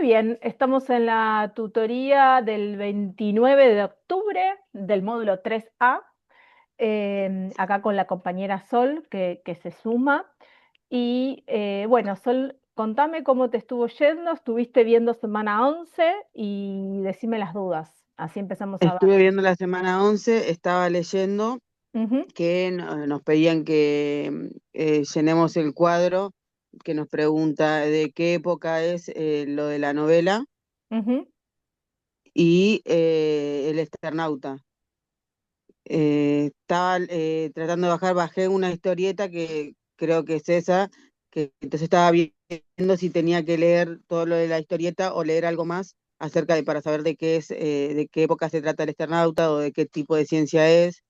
Muy bien, estamos en la tutoría del 29 de octubre del módulo 3A, acá con la compañera Sol que se suma. Y bueno, Sol, contame cómo te estuvo yendo, estuviste viendo semana 11 y decime las dudas, así empezamos a ver. Estuve viendo la semana 11, estaba leyendo Ujú, que nos pedían que llenemos el cuadro que nos pregunta de qué época es lo de la novela ujú. y el Eternauta. Estaba tratando de bajé una historieta que creo que es esa, que entonces estaba viendo si tenía que leer todo lo de la historieta o leer algo más acerca de para saber de qué es, de qué época se trata el Eternauta o de qué tipo de ciencia es.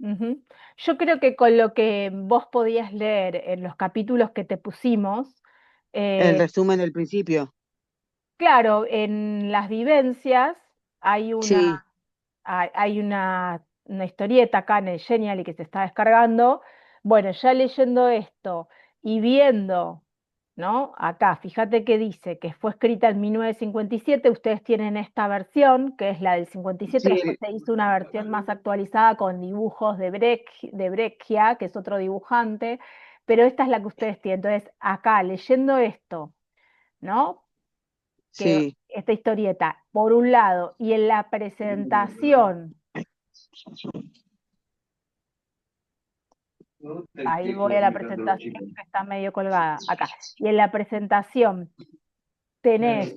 Ujú. Yo creo que con lo que vos podías leer en los capítulos que te pusimos, El eh, resumen del principio. claro, en las vivencias hay Sí, una historieta acá en el Genial y que se está descargando. Bueno, ya leyendo esto y viendo, ¿no? Acá, fíjate que dice que fue escrita en 1957. Ustedes tienen esta versión, que es la del 57. sí, Después se hizo una versión más actualizada con dibujos de Breccia, que es otro dibujante, pero esta es la que ustedes tienen. Entonces, acá, leyendo esto, ¿no? Que sí. esta historieta, por un lado, y en la presentación, ahí voy a la presentación que está medio colgada, acá, y en la presentación tenés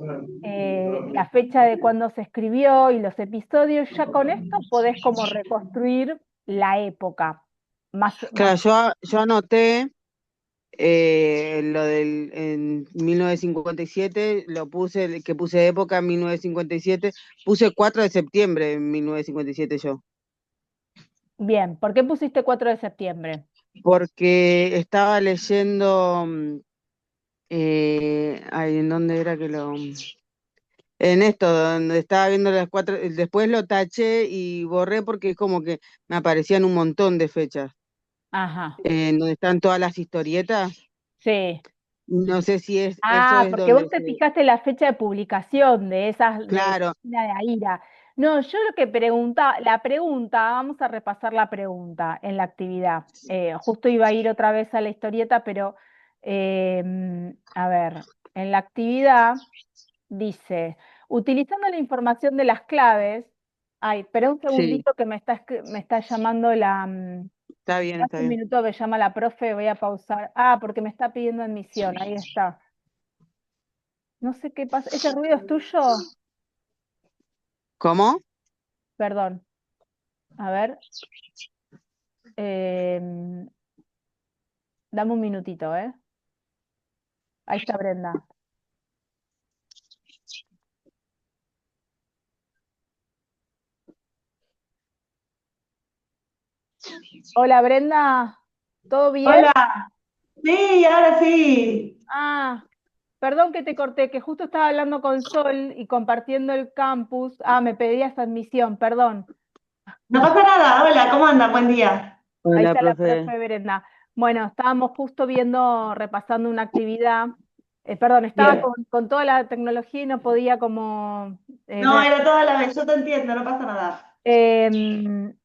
la fecha de cuando se escribió y los episodios, ya con esto podés como reconstruir la época, más. Claro, yo anoté lo del en 1957, lo puse, que puse época en 1957, puse 4 de septiembre en 1957 yo, Bien, ¿por qué pusiste 4 de septiembre? porque estaba leyendo, ay, ¿en dónde era que lo...? En esto, donde estaba viendo las 4, después lo taché y borré porque es como que me aparecían un montón de fechas, Ajá, en donde están todas las historietas. sí. No sé si es eso Ah, es porque vos donde te se... fijaste la fecha de publicación de esas de Claro, la de Aira. No, yo lo que preguntaba, la pregunta, vamos a repasar la pregunta en la actividad. Justo iba a ir otra vez a la historieta, pero a ver, en la actividad dice, utilizando la información de las claves, ay, espera un sí, segundito que me está llamando la, está bien, está hace un bien. minuto me llama la profe, voy a pausar. Ah, porque me está pidiendo admisión, ahí está. No sé qué pasa. ¿Ese ruido es tuyo? ¿Cómo? Perdón. A ver. em, dame un minutito, ¿eh? Ahí está Brenda. Hola Brenda, ¿todo bien? Hola, sí, ahora sí. Ah, perdón que te corté, que justo estaba hablando con Sol y compartiendo el campus. Ah, me pedías admisión, perdón. No pasa nada. Hola, ¿cómo andan? Buen día. Ahí Hola, está la profe. profe Brenda. Bueno, estábamos justo viendo, repasando una actividad. Perdón, estaba Bien. con toda la tecnología y no podía como No, ver. era toda la vez. Yo te entiendo, no pasa nada.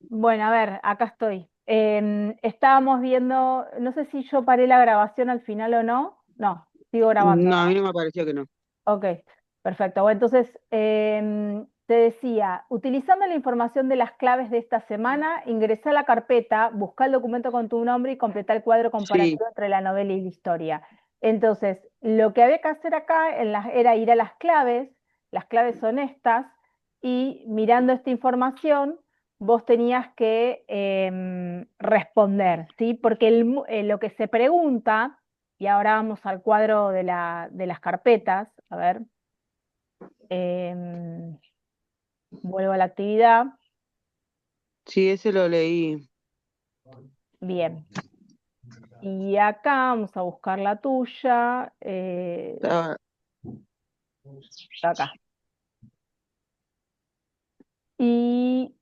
Bueno, a ver, acá estoy. Estábamos viendo, no sé si yo paré la grabación al final o no. No, sigo grabando, No, a mí ¿no? no me pareció que no. Ok, perfecto. Bueno, entonces, te decía, utilizando la información de las claves de esta semana, ingresá a la carpeta, busca el documento con tu nombre y completa el cuadro Sí, comparativo entre la novela y la historia. Entonces, lo que había que hacer acá era ir a las claves son estas, y mirando esta información, vos tenías que responder, ¿sí? Porque lo que se pregunta, y ahora vamos al cuadro de las carpetas, a ver, em, vuelvo a la actividad, sí, ese lo leí. bien. Y acá vamos a buscar la tuya, Estaba, acá. Y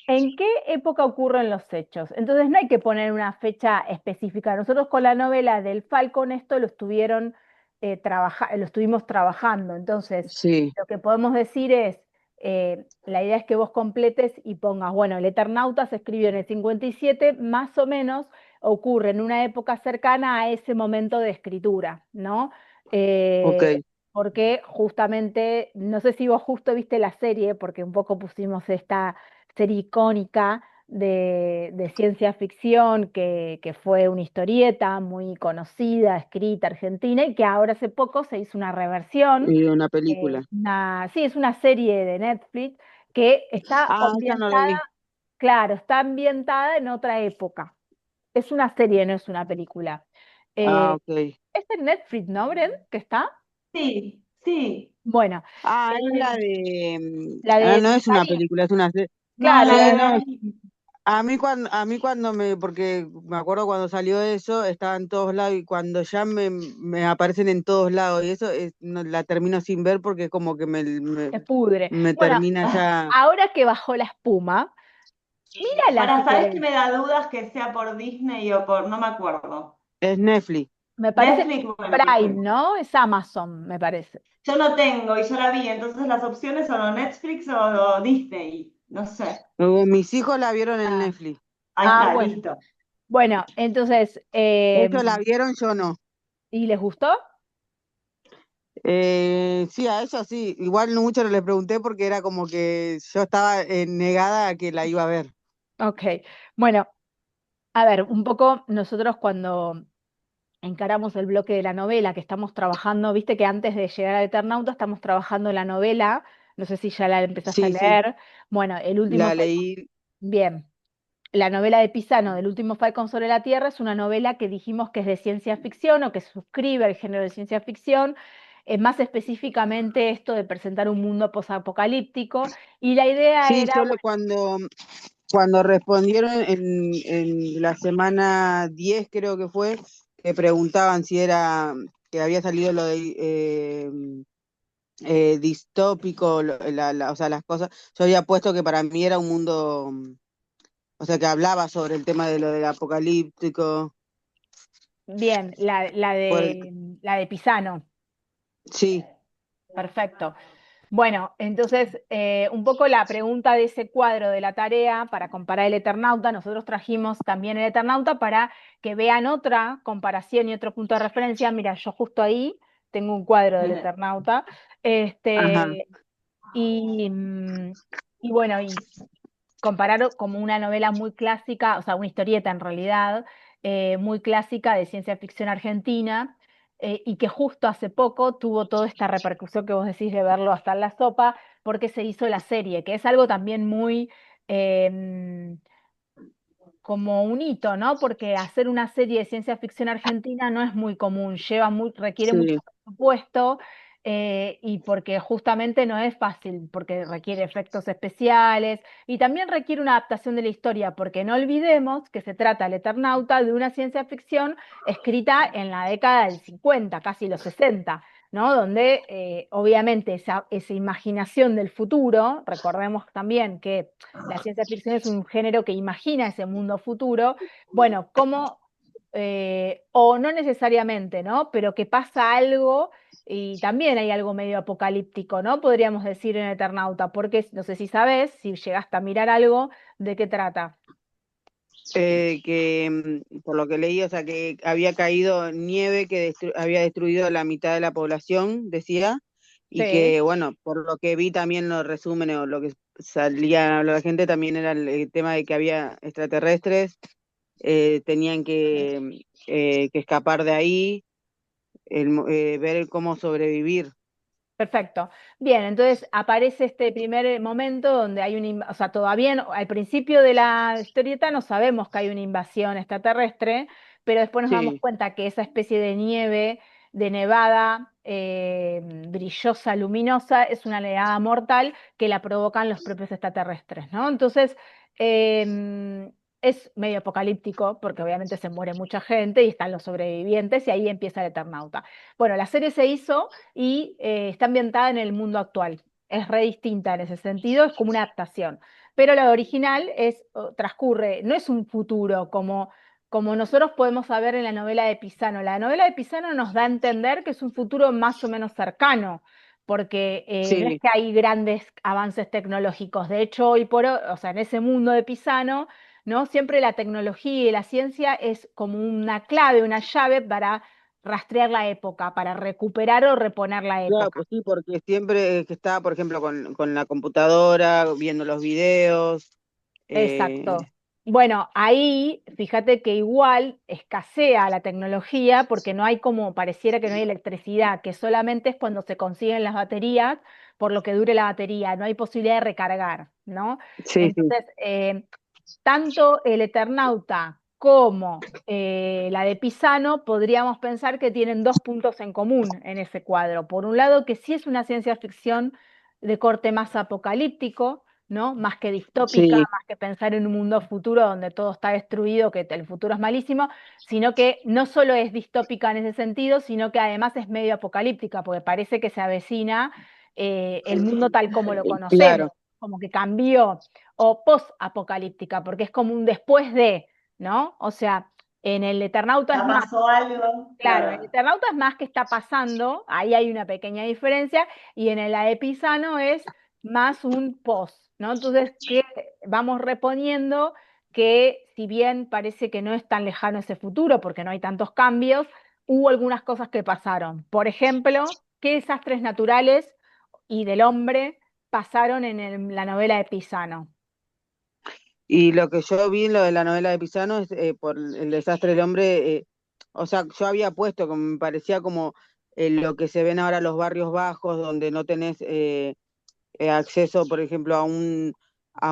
¿En qué época ocurren los hechos? Entonces no hay que poner una fecha específica. Nosotros con la novela del Falcon esto lo estuvimos trabajando. Entonces, Sí, lo que podemos decir es, la idea es que vos completes y pongas, bueno, el Eternauta se escribió en el 57, más o menos ocurre en una época cercana a ese momento de escritura, ¿no? ok. Eh, Porque justamente, no sé si vos justo viste la serie, porque un poco pusimos esta serie icónica de ciencia ficción que fue una historieta muy conocida, escrita, argentina, y que ahora hace poco se hizo una reversión. Y una película. Sí, es una serie de Netflix que está Ah, esa no la ambientada, vi. claro, está ambientada en otra época. Es una serie, no es una película. Ah, Eh, ok. es en Netflix, ¿no, Bren? ¿Que está? Sí, sí. Bueno, Ah, es la eh, de... la Ah, de no es una Titanic, película, es una serie. No, claro, la Sí, de no, Titanic. porque me acuerdo cuando salió eso, estaba en todos lados y cuando ya me aparecen en todos lados y eso la termino sin ver porque como que se pudre. me Bueno, termina ya. ahora que bajó la espuma, mírala si Para, ¿sabes que querés. me da dudas que sea por Disney o por, no me acuerdo? Es Netflix. Me parece que Netflix, es bueno, Prime, perfecto. ¿no? Es Amazon, me parece. Yo no tengo y yo la vi, entonces las opciones son o Netflix o Disney, no sé. Mis hijos la vieron en Ah, Netflix. Ahí ah, está, bueno. listo. Bueno, entonces, Ellos la vieron, yo no. ¿y les gustó? Sí, a ellos sí. Igual no mucho no les pregunté porque era como que yo estaba negada a que la iba a ver. Ok. Bueno, a ver, un poco nosotros cuando encaramos el bloque de la novela que estamos trabajando, viste que antes de llegar al Eternauta estamos trabajando la novela, no sé si ya la empezaste a Sí, sí, leer. Bueno, el último la fue leí. bien. La novela de Pisano, del último Falcón sobre la Tierra, es una novela que dijimos que es de ciencia ficción o que suscribe al género de ciencia ficción, más específicamente esto de presentar un mundo posapocalíptico, y la idea Sí, era, cuando respondieron en la semana 10 creo que fue, que preguntaban si era que había salido lo de distópico, o sea, las cosas. Yo había puesto que para mí era un mundo, o sea, que hablaba sobre el tema de lo del apocalíptico. bien, Por, la de Pisano, sí, perfecto. Bueno, entonces, un poco la pregunta de ese cuadro de la tarea para comparar el Eternauta, nosotros trajimos también el Eternauta para que vean otra comparación y otro punto de referencia. Mira, yo justo ahí tengo un cuadro del Eternauta. ajá, Este, y, y bueno, y comparar como una novela muy clásica, o sea, una historieta en realidad, muy clásica de ciencia ficción argentina, y que justo hace poco tuvo toda esta repercusión que vos decís de verlo hasta en la sopa, porque se hizo la serie, que es algo también muy, em, como un hito, ¿no? Porque hacer una serie de ciencia ficción argentina no es muy común, requiere mucho sí. presupuesto, y porque justamente no es fácil, porque requiere efectos especiales y también requiere una adaptación de la historia, porque no olvidemos que se trata el Eternauta de una ciencia ficción escrita en la década del 50, casi los 60. ¿No? Donde obviamente esa imaginación del futuro, recordemos también que la ciencia ficción es un género que imagina ese mundo futuro. Bueno, cómo, o no necesariamente, ¿no? Pero que pasa algo y también hay algo medio apocalíptico, ¿no? Podríamos decir en Eternauta, porque no sé si sabes, si llegaste a mirar algo, ¿de qué trata? Que por lo que leí, o sea, que había caído nieve que había destruido la mitad de la población, decía, y Sí, que, bueno, por lo que vi también los resúmenes o lo que salía a hablar la gente, también era el tema de que había extraterrestres, tenían que escapar de ahí, ver cómo sobrevivir. perfecto. Bien, entonces aparece este primer momento donde hay o sea, todavía al principio de la historieta no sabemos que hay una invasión extraterrestre, pero después nos damos Sí, cuenta que esa especie de nieve, de nevada brillosa, luminosa, es una nevada mortal que la provocan los propios extraterrestres, ¿no? Entonces, es medio apocalíptico porque obviamente se muere mucha gente y están los sobrevivientes y ahí empieza el Eternauta. Bueno, la serie se hizo y está ambientada en el mundo actual. es re distinta en ese sentido, es como una adaptación. Pero la original transcurre, no es un futuro como nosotros podemos saber en la novela de Pisano. La novela de Pisano nos da a entender que es un futuro más o menos cercano, porque no es Sí, que hay grandes avances tecnológicos. De hecho, hoy por hoy, o sea, en ese mundo de Pisano, ¿no? Siempre la tecnología y la ciencia es como una clave, una llave para rastrear la época, para recuperar o reponer la claro, época. pues sí, porque siempre que estaba, por ejemplo, con la computadora, viendo los videos, Exacto. eh, Bueno, ahí fíjate que igual escasea la tecnología porque no hay como, pareciera que no hay electricidad, que solamente es cuando se consiguen las baterías, por lo que dure la batería, no hay posibilidad de recargar, ¿no? sí, sí, Entonces, tanto el Eternauta como la de Pisano podríamos pensar que tienen dos puntos en común en ese cuadro. Por un lado, que sí es una ciencia ficción de corte más apocalíptico, ¿no? Más que distópica, sí, más que pensar en un mundo futuro donde todo está destruido, que el futuro es malísimo, sino que no solo es distópica en ese sentido, sino que además es medio apocalíptica, porque parece que se avecina el mundo tal como lo conocemos, claro. como que cambió, o post-apocalíptica, porque es como un después de, ¿no? O sea, en el Eternauta es ¿Ya más. pasó algo? Claro, en Claro. Eternauta es más que está pasando, ahí hay una pequeña diferencia, y en el Aepisano es más un post, ¿no? Entonces, que vamos reponiendo que si bien parece que no es tan lejano ese futuro, porque no hay tantos cambios, hubo algunas cosas que pasaron. Por ejemplo, qué desastres naturales y del hombre pasaron en la novela de Pisano. Y lo que yo vi en lo de la novela de Pisano es por el desastre del hombre, o sea, yo había puesto, como me parecía como lo que se ven ahora los barrios bajos, donde no tenés acceso, por ejemplo, a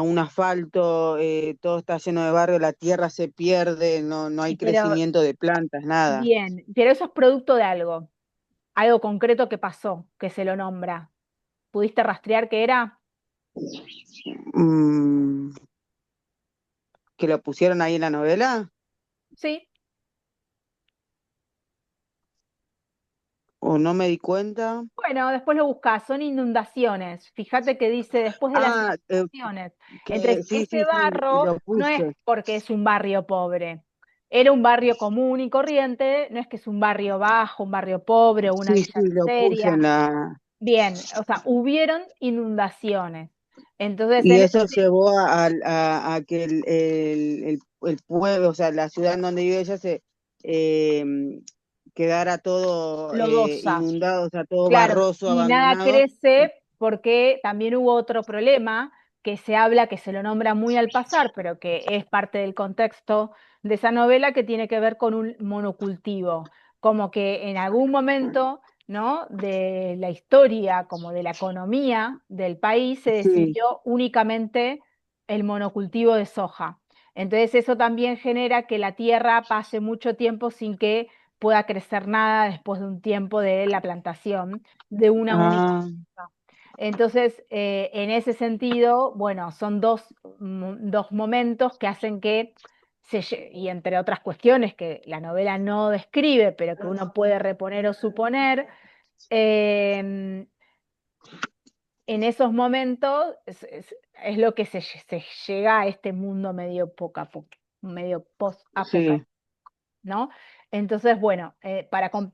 un asfalto, todo está lleno de barro, la tierra se pierde, no hay Pero crecimiento de plantas, nada. bien, pero eso es producto de algo concreto que pasó, que se lo nombra. ¿Pudiste rastrear qué era? Mm, que lo pusieron ahí en la novela, Sí. o no me di cuenta. Bueno, después lo buscás, son inundaciones. Fíjate que dice después de las Ah, inundaciones. que Entonces, sí, ese sí, sí, barro lo no es puse. porque es un barrio pobre. Era un barrio común y corriente, no es que es un barrio bajo, un barrio pobre o una Sí, villa sí, lo puse miseria. en la... Bien, o sea, hubieron inundaciones. Entonces, Y en eso ese llevó a que el pueblo, o sea, la ciudad en donde vive ella se eh, quedara todo lodosa. inundado, o sea, todo Claro, barroso, y nada abandonado. crece porque también hubo otro problema que se habla, que se lo nombra muy al pasar, pero que es parte del contexto de esa novela que tiene que ver con un monocultivo, como que en algún momento, ¿no? De la historia, como de la economía del país, se Sí, decidió únicamente el monocultivo de soja. Entonces eso también genera que la tierra pase mucho tiempo sin que pueda crecer nada después de un tiempo de la plantación de una única ah, cosa. Entonces, en ese sentido, bueno, son dos momentos que hacen que, y entre otras cuestiones que la novela no describe, pero que uno puede reponer o suponer, eh, en esos momentos es lo que se llega a este mundo medio medio sí, post-apocalíptico, ¿no? Entonces, bueno,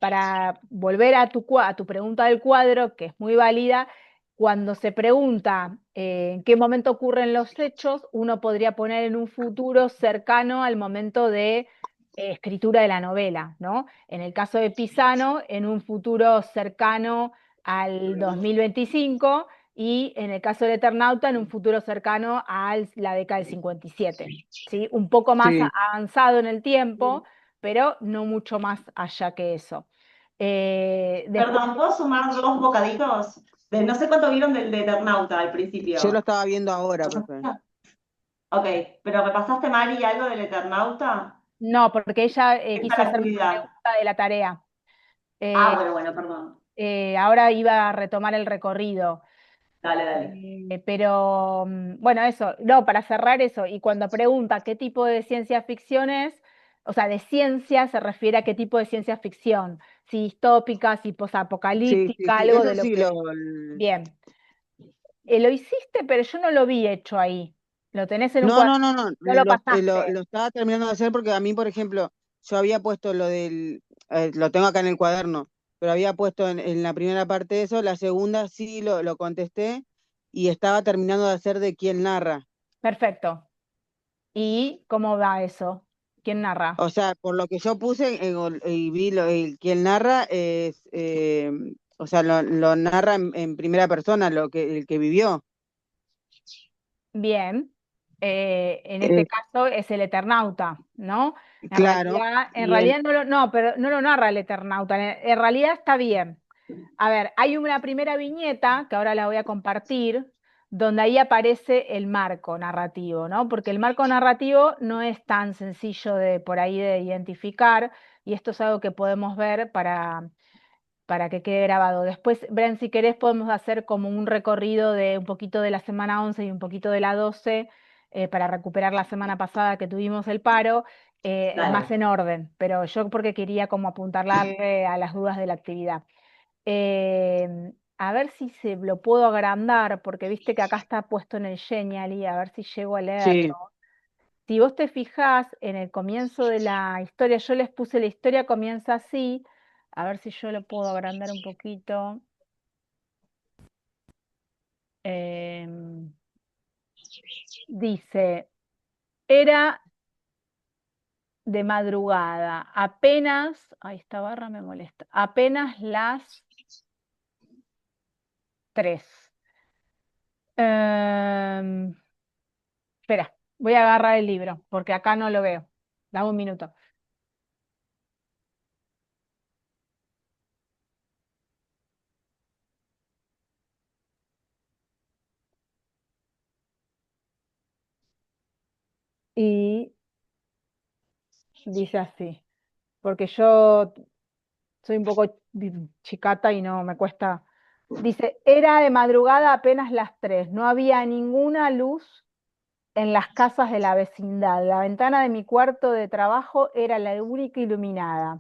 para volver a a tu pregunta del cuadro, que es muy válida, cuando se pregunta en qué momento ocurren los hechos, uno podría poner en un futuro cercano al momento de escritura de la novela, ¿no? En el caso de Pisano, en un futuro cercano al 2025 y en el caso del Eternauta, en un futuro cercano a la década del 57, ¿sí? Un poco más sí. avanzado en el tiempo, pero no mucho más allá que eso. Después, Perdón, ¿puedo sumar dos bocaditos? No sé cuánto vieron del de Eternauta al Yo lo principio. estaba viendo ahora, profe. Ok, pero ¿repasaste, Mari, algo del Eternauta? no, porque ella Esta quiso la hacerme una actividad. pregunta de la tarea. Ah, Eh, bueno, bueno, perdón. ahora iba a retomar el recorrido. Dale, dale. Pero bueno, eso, no, para cerrar eso, y cuando pregunta qué tipo de ciencia ficción es, o sea, de ciencia se refiere a qué tipo de ciencia ficción, si distópica, si Sí, sí, posapocalíptica, sí, algo eso de lo sí que... Bien. lo hiciste, pero yo no lo vi hecho ahí. Lo tenés en un No, cuaderno, no, no, no, no lo pasaste. lo estaba terminando de hacer porque a mí, por ejemplo, yo había puesto lo tengo acá en el cuaderno, pero había puesto en la primera parte eso, la segunda sí lo contesté y estaba terminando de hacer de quién narra. Perfecto. ¿Y cómo va eso? ¿Quién narra? O sea, por lo que yo puse y vi el quién narra, o sea, lo narra en primera persona, el que vivió. Bien. En este Eh, caso es el Eternauta, ¿no? claro, En y en, realidad pero no lo narra el Eternauta. En realidad está bien. A ver, hay una primera viñeta que ahora la voy a compartir, donde ahí aparece el marco narrativo, ¿no? Porque el marco narrativo no es tan sencillo de por ahí de identificar, y esto es algo que podemos ver para que quede grabado. Después, Bren, si querés, podemos hacer como un recorrido de un poquito de la semana 11 y un poquito de la 12, para recuperar la semana pasada que tuvimos el paro, más Dale. en orden, pero yo porque quería como apuntarle a las dudas de la actividad. A ver si se lo puedo agrandar, porque viste que acá está puesto en el Genially, a ver si llego a leerlo. sí, Si vos te fijás en el comienzo de la historia, yo les puse la historia comienza así, a ver si yo lo puedo agrandar un poquito. Em, Dice, era de madrugada, apenas, ay, esta barra me molesta, apenas las 3. Espera, voy a agarrar el libro, porque acá no lo veo. Dame un minuto. Y dice así, porque yo soy un poco chicata y no me cuesta. Dice, era de madrugada apenas las 3. No había ninguna luz en las casas de la vecindad. La ventana de mi cuarto de trabajo era la única iluminada.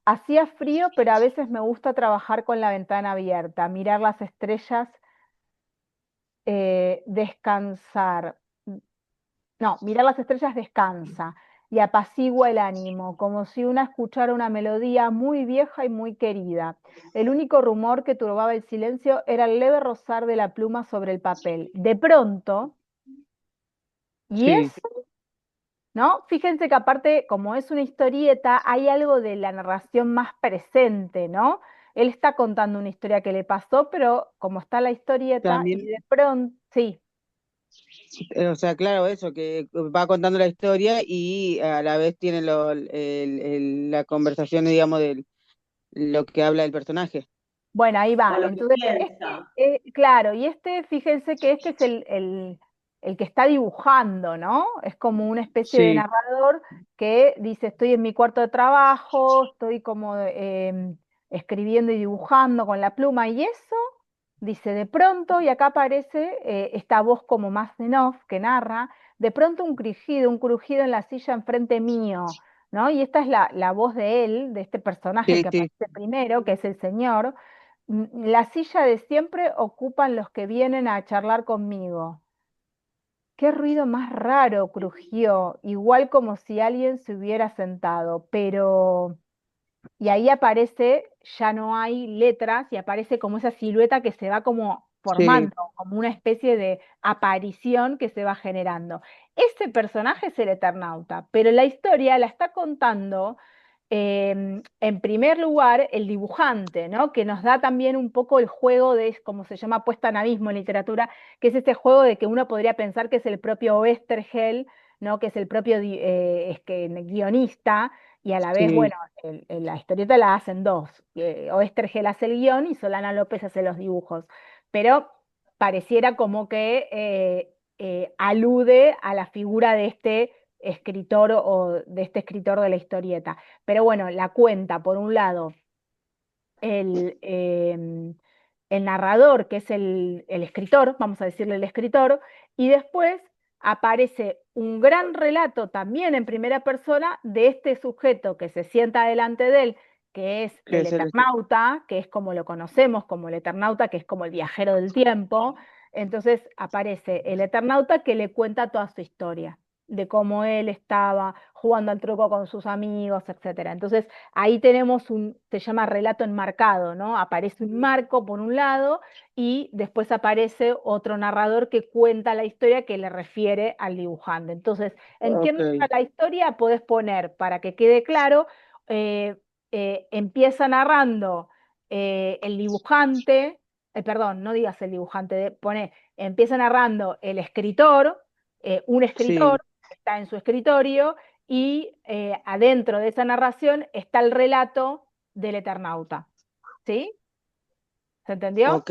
Hacía frío, pero a veces me gusta trabajar con la ventana abierta, mirar las estrellas, descansar. No, mirar las estrellas descansa y apacigua el ánimo, como si una escuchara una melodía muy vieja y muy querida. El único rumor que turbaba el silencio era el leve rozar de la pluma sobre el papel. De pronto, y sí, es, ¿no? Fíjense que aparte, como es una historieta, hay algo de la narración más presente, ¿no? Él está contando una historia que le pasó, pero como está la historieta, y también, de pronto, sí. o sea, claro, eso, que va contando la historia y a la vez tiene la conversación, digamos, de lo que habla el personaje. Bueno, ahí O va. lo que Entonces, piensa. claro, y fíjense que este es el que está dibujando, ¿no? Es como una especie de Sí, narrador que dice, estoy en mi cuarto de trabajo, estoy como escribiendo y dibujando con la pluma, y eso, dice, de pronto, y acá aparece esta voz como más en off que narra, de pronto un crujido en la silla enfrente mío. ¿No? Y esta es la voz de él, de este personaje sí, que sí, aparece primero, que es el señor. La silla de siempre ocupan los que vienen a charlar conmigo. Qué ruido más raro crujió, igual como si alguien se hubiera sentado, pero y ahí aparece, ya no hay letras y aparece como esa silueta que se va como sí, formando, como una especie de aparición que se va generando. Ese personaje es el Eternauta, pero la historia la está contando en primer lugar el dibujante, ¿no? Que nos da también un poco el juego de, como se llama, puesta en abismo en literatura, que es este juego de que uno podría pensar que es el propio Oesterhel, ¿no? Que es el propio es que, guionista, y a la vez, sí, bueno, la historieta la hacen dos. Oesterhel hace el guión y Solana López hace los dibujos. Pero pareciera como que alude a la figura de este escritor o de este escritor de la historieta. Pero bueno, la cuenta, por un lado, el, el narrador, que es el escritor, vamos a decirle el escritor, y después aparece un gran relato también en primera persona de este sujeto que se sienta delante de él, que es que el es Eternauta, que es como lo conocemos, como el Eternauta, que es como el viajero del tiempo, Entonces aparece el Eternauta que le cuenta toda su historia, de cómo él estaba jugando al truco con sus amigos, etcétera. Entonces ahí tenemos se llama relato enmarcado, ¿no? Aparece un marco por un lado y después aparece otro narrador que cuenta la historia que le refiere al dibujante. Entonces, en quién Ok, narra la historia podés poner, para que quede claro, eh, empieza narrando el dibujante, perdón, no digas el dibujante, pone, empieza narrando el escritor, un sí, escritor que está en su escritorio y adentro de esa narración está el relato del Eternauta. ¿Sí? ¿Se entendió? ok,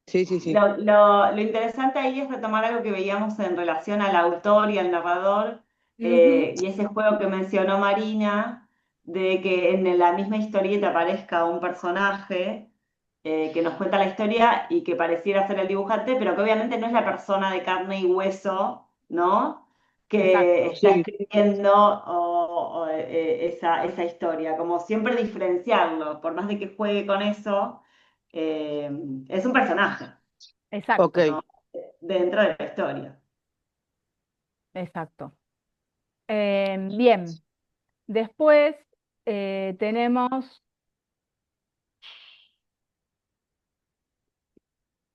sí, sí, sí, Lo interesante ahí es retomar algo que veíamos en relación al autor y al narrador, Ujú. y ese juego que mencionó Marina, de que en la misma historieta aparezca un personaje que nos cuenta la historia y que pareciera ser el dibujante, pero que obviamente no es la persona de carne y hueso, ¿no? Que Exacto, está sí, escribiendo esa historia. Como siempre diferenciarlo, por más de que juegue con eso, eh, es un personaje, ok, exacto, dentro de la historia. exacto. Bien, después tenemos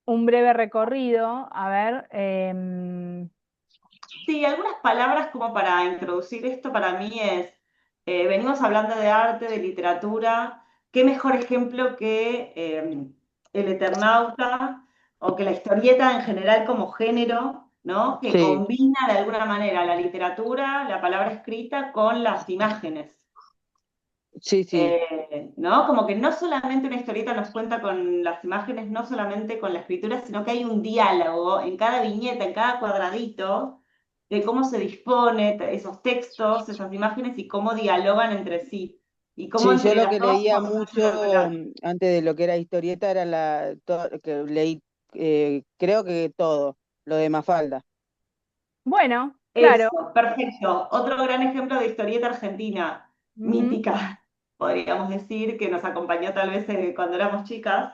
un breve recorrido. A ver, Sí, algunas palabras como para introducir esto para mí es, venimos hablando de arte, de literatura, qué mejor ejemplo que el Eternauta o que la historieta en general como género, ¿no? Que sí, combina de alguna manera la literatura, la palabra escrita con las imágenes. sí, sí, ¿No? Como que no solamente una historieta nos cuenta con las imágenes, no solamente con la escritura, sino que hay un diálogo en cada viñeta, en cada cuadradito, de cómo se dispone esos textos, esas imágenes y cómo dialogan entre sí. Y cómo sí, yo entre lo las que dos leía construyen el mucho relato. antes de lo que era historieta era que leí, creo que todo, lo de Mafalda. bueno, claro. Eso, perfecto. Otro gran ejemplo de historieta argentina, Ujú, mítica, podríamos decir, que nos acompañó tal vez cuando éramos chicas.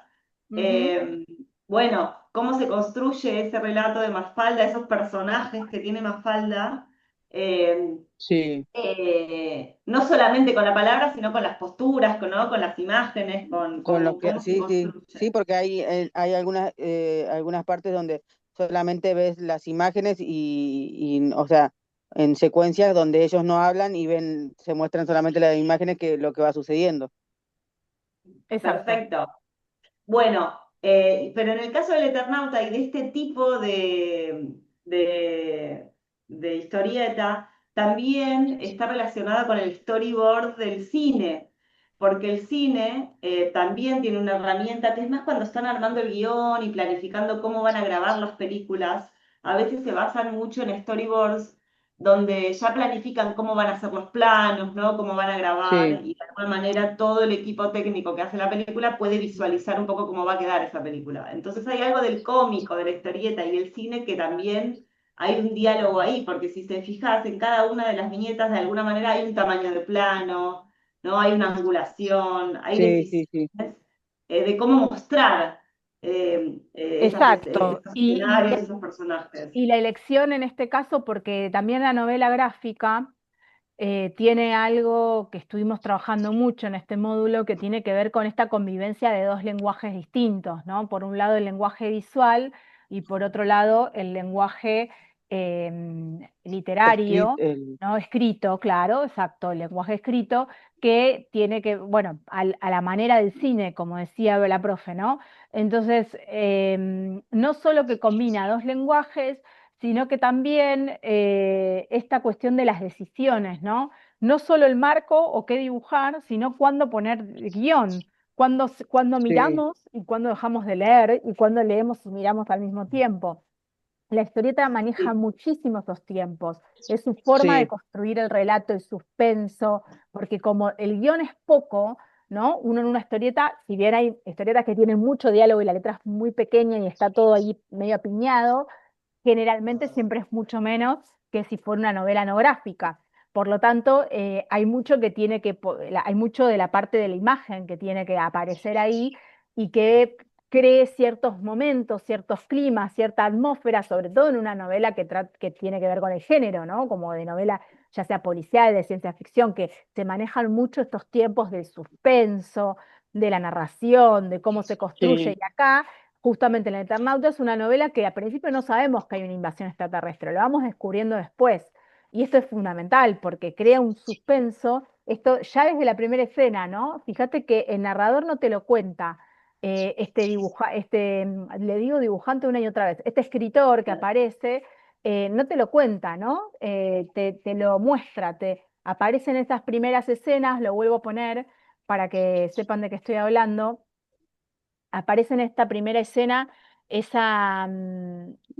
ujú. Eh, bueno, cómo se construye ese relato de Mafalda, esos personajes que tiene Mafalda, eh, Sí, no solamente con la palabra, sino con las posturas, ¿no? Con las imágenes, con lo que, cómo se sí, sí, sí, construye. porque hay algunas partes donde solamente ves las imágenes o sea, en secuencias donde ellos no hablan y se muestran solamente las imágenes que lo que va sucediendo. Exacto. Perfecto. Bueno, pero en el caso del Eternauta y de este tipo de, de historieta, también está relacionada con el storyboard del cine, porque el cine también tiene una herramienta que es más cuando están armando el guión y planificando cómo van a grabar las películas, a veces se basan mucho en storyboards donde ya planifican cómo van a ser los planos, ¿no? Cómo van a grabar, Sí, y de alguna manera todo el equipo técnico que hace la película puede visualizar un poco cómo va a quedar esa película. Entonces hay algo del cómico, de la historieta y el cine que también hay un diálogo ahí, porque si te fijas en cada una de las viñetas, de alguna manera hay un tamaño de plano, ¿no? Hay una angulación, hay sí, sí, sí, decisiones de cómo mostrar Exacto. esos escenarios, esos personajes. Y la elección en este caso, porque también la novela gráfica tiene algo que estuvimos trabajando mucho en este módulo que tiene que ver con esta convivencia de dos lenguajes distintos, ¿no? Por un lado el lenguaje visual y por otro lado el lenguaje literario, ¿no? Escrito, claro, exacto, el lenguaje escrito que tiene que, bueno, a la manera del cine, como decía la profe, ¿no? Entonces, no solo que combina dos lenguajes, sino que también esta cuestión de las decisiones, ¿no? No solo el marco o qué dibujar, sino cuándo poner el guión, cuándo sí, miramos y cuándo dejamos de leer y cuándo leemos y miramos al mismo tiempo. La historieta maneja Sí, muchísimo esos tiempos, es su forma de sí, construir el relato, el suspenso, porque como el guión es poco, ¿no? Uno en una historieta, si bien hay historietas que tienen mucho diálogo y la letra es muy pequeña y está todo ahí medio apiñado, generalmente siempre es mucho menos que si fuera una novela no gráfica. Por lo tanto, hay mucho que hay mucho de la parte de la imagen que tiene que aparecer ahí y que cree ciertos momentos, ciertos climas, cierta atmósfera, sobre todo en una novela que tiene que ver con el género, ¿no? Como de novela ya sea policial, de ciencia ficción, que se manejan mucho estos tiempos del suspenso, de la narración, de cómo se construye. Sí, Y acá, justamente en El Eternauta, es una novela que al principio no sabemos que hay una invasión extraterrestre, lo vamos descubriendo después. Y esto es fundamental porque crea un suspenso, esto ya desde la primera escena, ¿no? Fíjate que el narrador no te lo cuenta, le digo dibujante una y otra vez, este escritor que aparece, no te lo cuenta, ¿no? Te lo muestra, te aparece en estas primeras escenas, lo vuelvo a poner para que sepan de qué estoy hablando. Aparece en esta primera escena esa,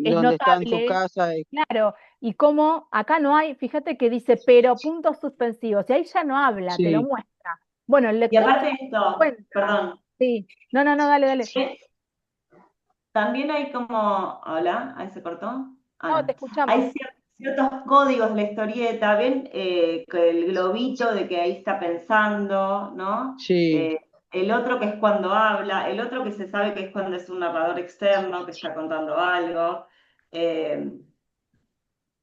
es donde está en su notable, casa. claro, y como acá no hay, fíjate que dice, pero puntos suspensivos, y ahí ya no habla, te lo Sí, muestra. Bueno, el Y lector aparte se de esto, encuentra. perdón, Sí, no, no, no, dale, dale. también hay como, hola, ahí se cortó. Ah, No, te no. escuchamos. Hay ciertos códigos de la historieta, ¿ven? Que el globito de que ahí está pensando, ¿no? sí, El otro que es cuando habla, el otro que se sabe que es cuando es un narrador externo que está contando algo. Eh,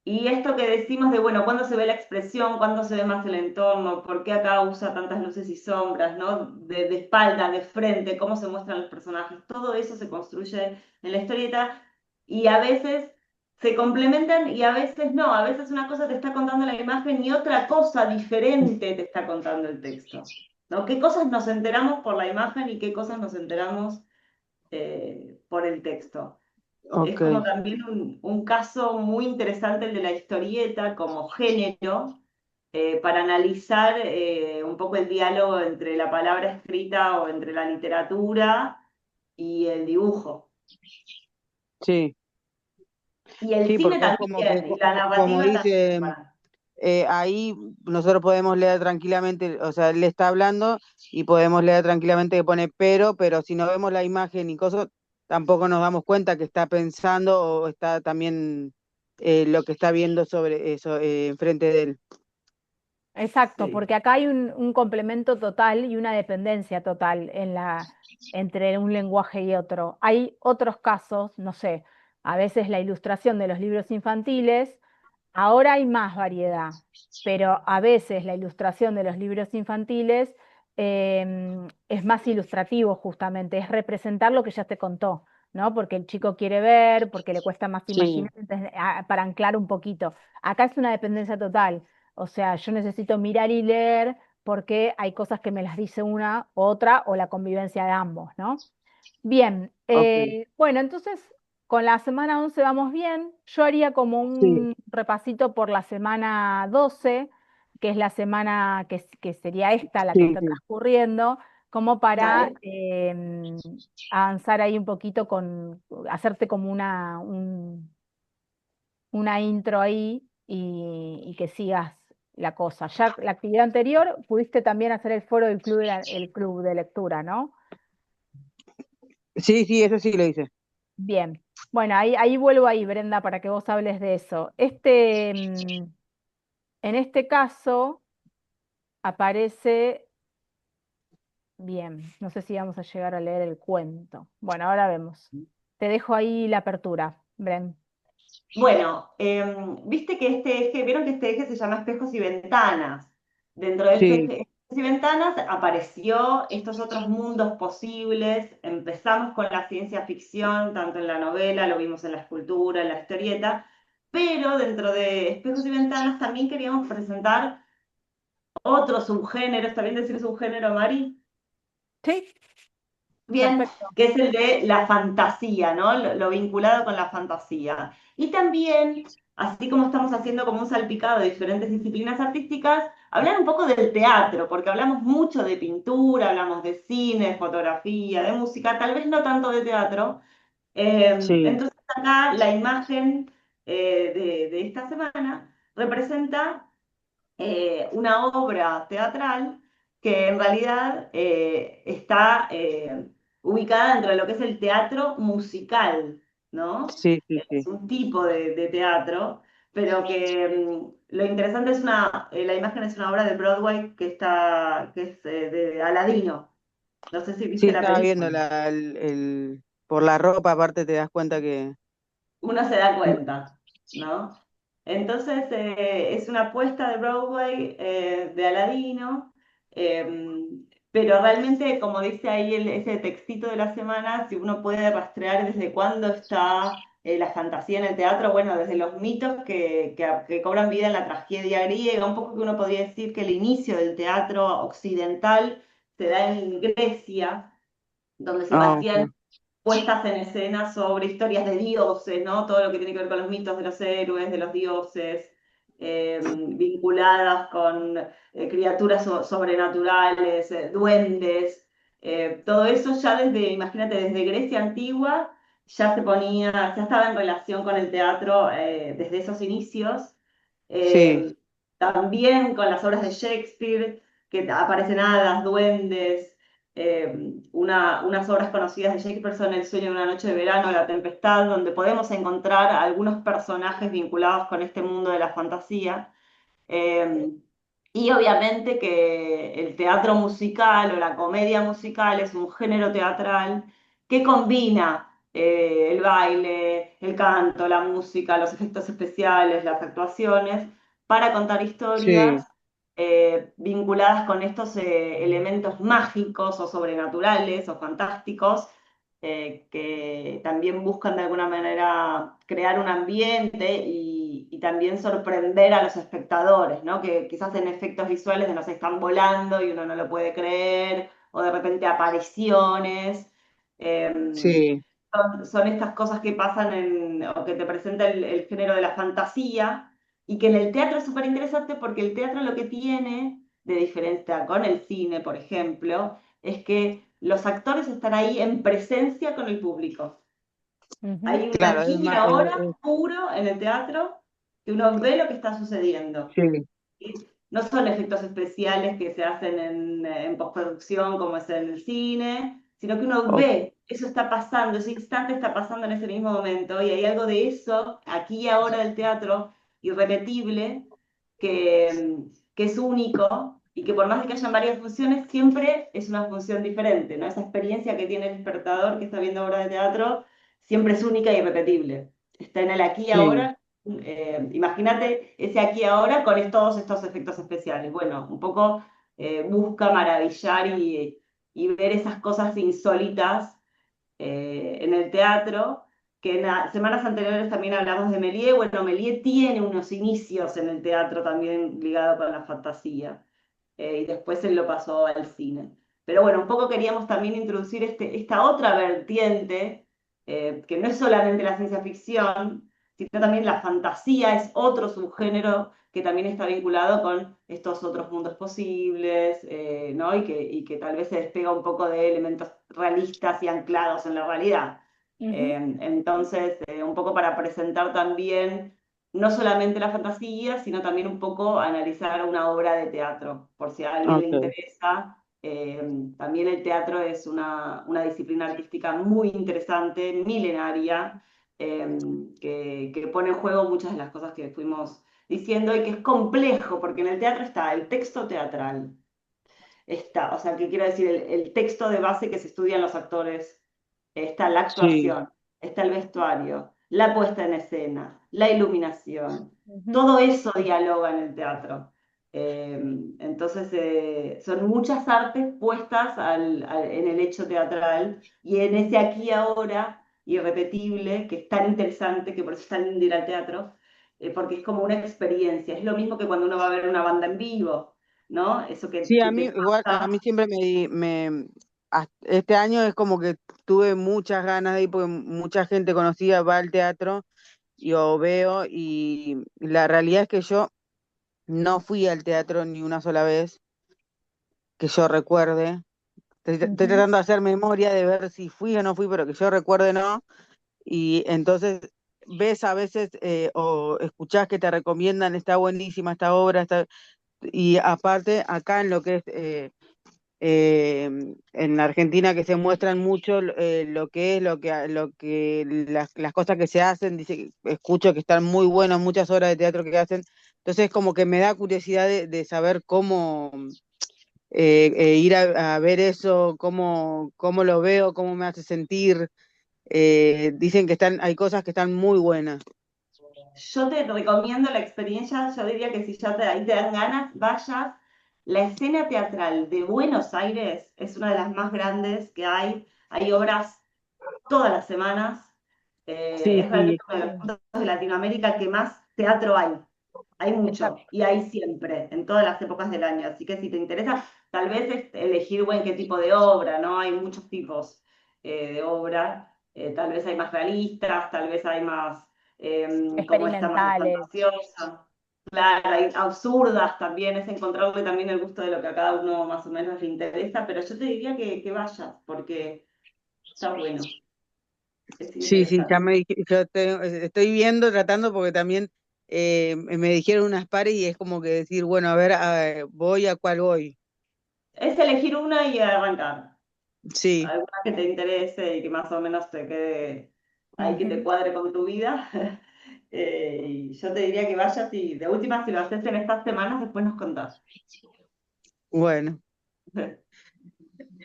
y esto que decimos de, bueno, ¿cuándo se ve la expresión? ¿Cuándo se ve más el entorno? ¿Por qué acá usa tantas luces y sombras, ¿no? De espalda, de frente, cómo se muestran los personajes. Todo eso se construye en la historieta y a veces se complementan y a veces no. A veces una cosa te está contando la imagen y otra cosa diferente te está contando el texto, ¿no? ¿Qué cosas nos enteramos por la imagen y qué cosas nos enteramos por el texto? Es ok, como también un caso muy interesante el de la historieta como género, para analizar un poco el diálogo entre la palabra escrita o entre la literatura y el dibujo. sí, Y el sí, cine porque es como que, también, y la como narrativa también. dice, ahí nosotros podemos leer tranquilamente, o sea, él está hablando y podemos leer tranquilamente que pone pero si no vemos la imagen y cosas, tampoco nos damos cuenta que está pensando o está también lo que está viendo sobre eso enfrente de él. Exacto, Sí. porque acá hay un complemento total y una dependencia total entre un lenguaje y otro. Hay otros casos, no sé, a veces la ilustración de los libros infantiles. Ahora hay más variedad, pero a veces la ilustración de los libros infantiles es más ilustrativo justamente, es representar lo que ya te contó, ¿no? Porque el chico quiere ver, porque le cuesta más Sí, imaginar, entonces, para anclar un poquito. Acá es una dependencia total, o sea, yo necesito mirar y leer porque hay cosas que me las dice una, otra o la convivencia de ambos, ¿no? Bien, ok, bueno, entonces con la semana 11 vamos bien. Yo haría como sí, un repasito por la semana 12, que es la semana que sería esta, la que sí, está sí, transcurriendo, como para Dale. avanzar ahí un poquito hacerte como una intro ahí y que sigas la cosa. Ya la actividad anterior pudiste también hacer el foro del club el club de lectura, ¿no? sí, sí, eso sí lo hice. Bien, bueno, ahí vuelvo ahí, Brenda, para que vos hables de eso. En este caso aparece, bien, no sé si vamos a llegar a leer el cuento. Bueno, ahora vemos. Te dejo ahí la apertura, Bren. Bueno, viste que este eje, vieron que este eje se llama espejos y ventanas. Dentro de este Sí, eje, espejos y ventanas apareció estos otros mundos posibles. Empezamos con la ciencia ficción, tanto en la novela, lo vimos en la escultura, en la historieta, pero dentro de espejos y ventanas también queríamos presentar otro subgénero. ¿Está bien decir subgénero, Mari? Sí, Bien, perfecto. que es el de la fantasía, ¿no? Lo vinculado con la fantasía. Y también, así como estamos haciendo como un salpicado de diferentes disciplinas artísticas, hablar un poco del teatro, porque hablamos mucho de pintura, hablamos de cine, fotografía, de música, tal vez no tanto de teatro. sí, Entonces acá la imagen de esta semana representa una obra teatral que en realidad está ubicada dentro de lo que es el teatro musical, ¿no? sí, sí, Es sí, un tipo de teatro, pero que lo interesante es la imagen es una obra de Broadway que es de Aladino. No sé si Sí, viste la estaba viendo película. por la ropa, aparte te das cuenta que... Uno se da cuenta, ¿no? Entonces, es una apuesta de Broadway, de Aladino, pero realmente, como dice ahí ese textito de la semana, si uno puede rastrear desde cuándo está la fantasía en el teatro, bueno, desde los mitos que cobran vida en la tragedia griega, un poco que uno podría decir que el inicio del teatro occidental se da en Grecia, donde se Ah, hacían sí. puestas en escena sobre historias de dioses, ¿no? Todo lo que tiene que ver con los mitos de los héroes, de los dioses, vinculadas con criaturas sobrenaturales, duendes, todo eso ya desde, imagínate, desde Grecia antigua ya se ponía, ya estaba en relación con el teatro desde esos inicios. Sí, Eh, También con las obras de Shakespeare, que aparecen hadas, duendes, unas obras conocidas de Shakespeare son El sueño de una noche de verano, La tempestad, donde podemos encontrar algunos personajes vinculados con este mundo de la fantasía. Eh, y obviamente que el teatro musical o la comedia musical es un género teatral que combina el baile, el canto, la música, los efectos especiales, las actuaciones, para contar sí, historias vinculadas con estos elementos mágicos o sobrenaturales o fantásticos, que también buscan de alguna manera crear un ambiente y también sorprender a los espectadores, ¿no? Que quizás en efectos visuales de nos están volando y uno no lo puede creer, o de repente apariciones. eh, sí, son estas cosas que pasan o que te presenta el género de la fantasía, y que en el teatro es súper interesante porque el teatro lo que tiene, de diferencia con el cine, por ejemplo, es que los actores están ahí en presencia con el público. Ujú. Hay un claro, es aquí y más, ahora puro en el teatro, que uno ve lo que está sucediendo. sí, ¿Sí? No son efectos especiales que se hacen en postproducción como es en el cine, sino que uno ok, ve, eso está pasando, ese instante está pasando en ese mismo momento, y hay algo de eso, aquí y ahora del teatro, irrepetible, que es único, y que por más de que hayan varias funciones, siempre es una función diferente, ¿no? Esa experiencia que tiene el espectador que está viendo obra de teatro, siempre es única y irrepetible. Está en el aquí y sí, ahora. Imagínate ese aquí y ahora con todos estos efectos especiales. Bueno, un poco busca maravillar y ver esas cosas insólitas en el teatro, que en semanas anteriores también hablamos de Méliès. Bueno, Méliès tiene unos inicios en el teatro también ligado con la fantasía, y después él lo pasó al cine. Pero bueno, un poco queríamos también introducir esta otra vertiente, que no es solamente la ciencia ficción, sino también la fantasía, es otro subgénero que también está vinculado con estos otros mundos posibles, ¿no? Y que tal vez se despega un poco de elementos realistas y anclados en la realidad. Ujú. Entonces, un poco para presentar también no solamente la fantasía, sino también un poco analizar una obra de teatro, por si a alguien le ok. interesa. También el teatro es una disciplina artística muy interesante, milenaria, que pone en juego muchas de las cosas que fuimos diciendo, y que es complejo, porque en el teatro está el texto teatral, está, o sea, ¿qué quiero decir? El texto de base que se estudian los actores, está la Sí, actuación, está el vestuario, la puesta en escena, la iluminación, Ujú. todo eso dialoga en el teatro. Eh, entonces, son muchas artes puestas en el hecho teatral y en ese aquí y ahora irrepetible, que es tan interesante, que por eso es tan lindo ir al teatro, porque es como una experiencia. Es lo mismo que cuando uno va a ver una banda en vivo, ¿no? Eso sí, que a mí te igual, a mí pasa. siempre este año es como que tuve muchas ganas de ir porque mucha gente conocida va al teatro, yo veo y la realidad es que yo no fui al teatro ni una sola vez, que yo recuerde. Estoy Ujú. tratando de hacer memoria de ver si fui o no fui, pero que yo recuerde no. Y entonces ves a veces o escuchás que te recomiendan, está buenísima esta obra, y aparte acá en lo que es en Argentina que se muestran mucho lo que es las cosas que se hacen, dice, escucho que están muy buenas muchas obras de teatro que hacen, entonces como que me da curiosidad de saber ir a ver eso, cómo lo veo, cómo me hace sentir. Dicen que hay cosas que están muy buenas. Yo te recomiendo la experiencia, yo diría que si ya ahí te dan ganas, vayas. La escena teatral de Buenos Aires es una de las más grandes que hay obras todas las semanas. Sí, Es sí, realmente uno de los puntos de Latinoamérica que más teatro hay. Hay Está mucho y hay siempre, en todas las épocas del año. Así que si te interesa, tal vez elegir bueno, qué tipo de obra, ¿no? Hay muchos tipos de obra. Tal vez hay más realistas, tal vez hay más, como esta más de experimentales. fantasiosa. Claro, hay absurdas también, es encontrarle también el gusto de lo que a cada uno más o menos le interesa, pero yo te diría que vayas, porque está bueno, es sí, sí, ya interesante. estoy viendo, tratando, porque también me dijeron unas pares y es como que decir, bueno, a ver, voy a cuál voy. Es elegir una y arrancar. Sí, Alguna que te interese y que más o menos te quede ahí, que te Ujú. cuadre con tu vida. Y yo te diría que vayas y de última, si lo haces en estas semanas, después nos contás. bueno.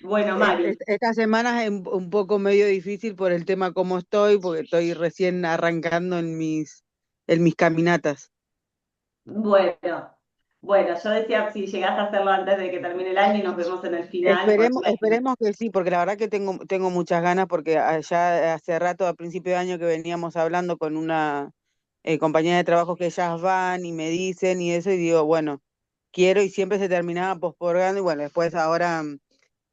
Bueno, Mari, Esta semana es un poco medio difícil por el tema cómo estoy, porque estoy recién arrancando en mis caminatas. bueno, bueno, yo decía si llegás a hacerlo antes de que termine el año y nos vemos en el final, pues Esperemos que sí, porque la verdad que tengo muchas ganas, porque ya hace rato, a principio de año, que veníamos hablando con una compañera de trabajo que ellas van y me dicen y eso, y digo, bueno, quiero, y siempre se terminaba postergando, y bueno, después ahora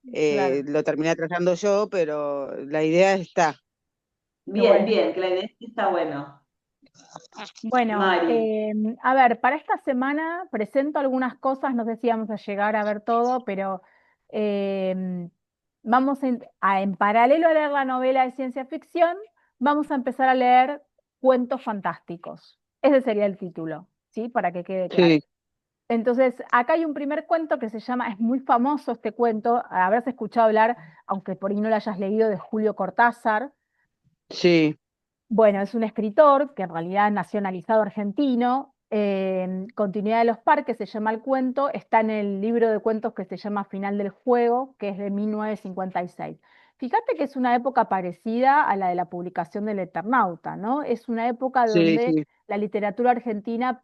Claro. lo terminé trazando yo, pero la idea está. Qué bien, bueno. bien, que la idea está bueno. Bueno, Mari, a ver, para esta semana presento algunas cosas, no sé si vamos a llegar a ver todo, pero em, vamos en paralelo a leer la novela de ciencia ficción, vamos a empezar a leer cuentos fantásticos. Ese sería el título, ¿sí? Para que quede claro. Sí, Entonces, acá hay un primer cuento que se llama, es muy famoso este cuento, habrás escuchado hablar, aunque por ahí no lo hayas leído, de Julio Cortázar. sí, Bueno, es un escritor que en realidad es nacionalizado argentino. Continuidad de los Parques se llama el cuento. Está en el libro de cuentos que se llama Final del Juego, que es de 1956. Fíjate que es una época parecida a la de la publicación del Eternauta, ¿no? Es una época sí, donde sí. la literatura argentina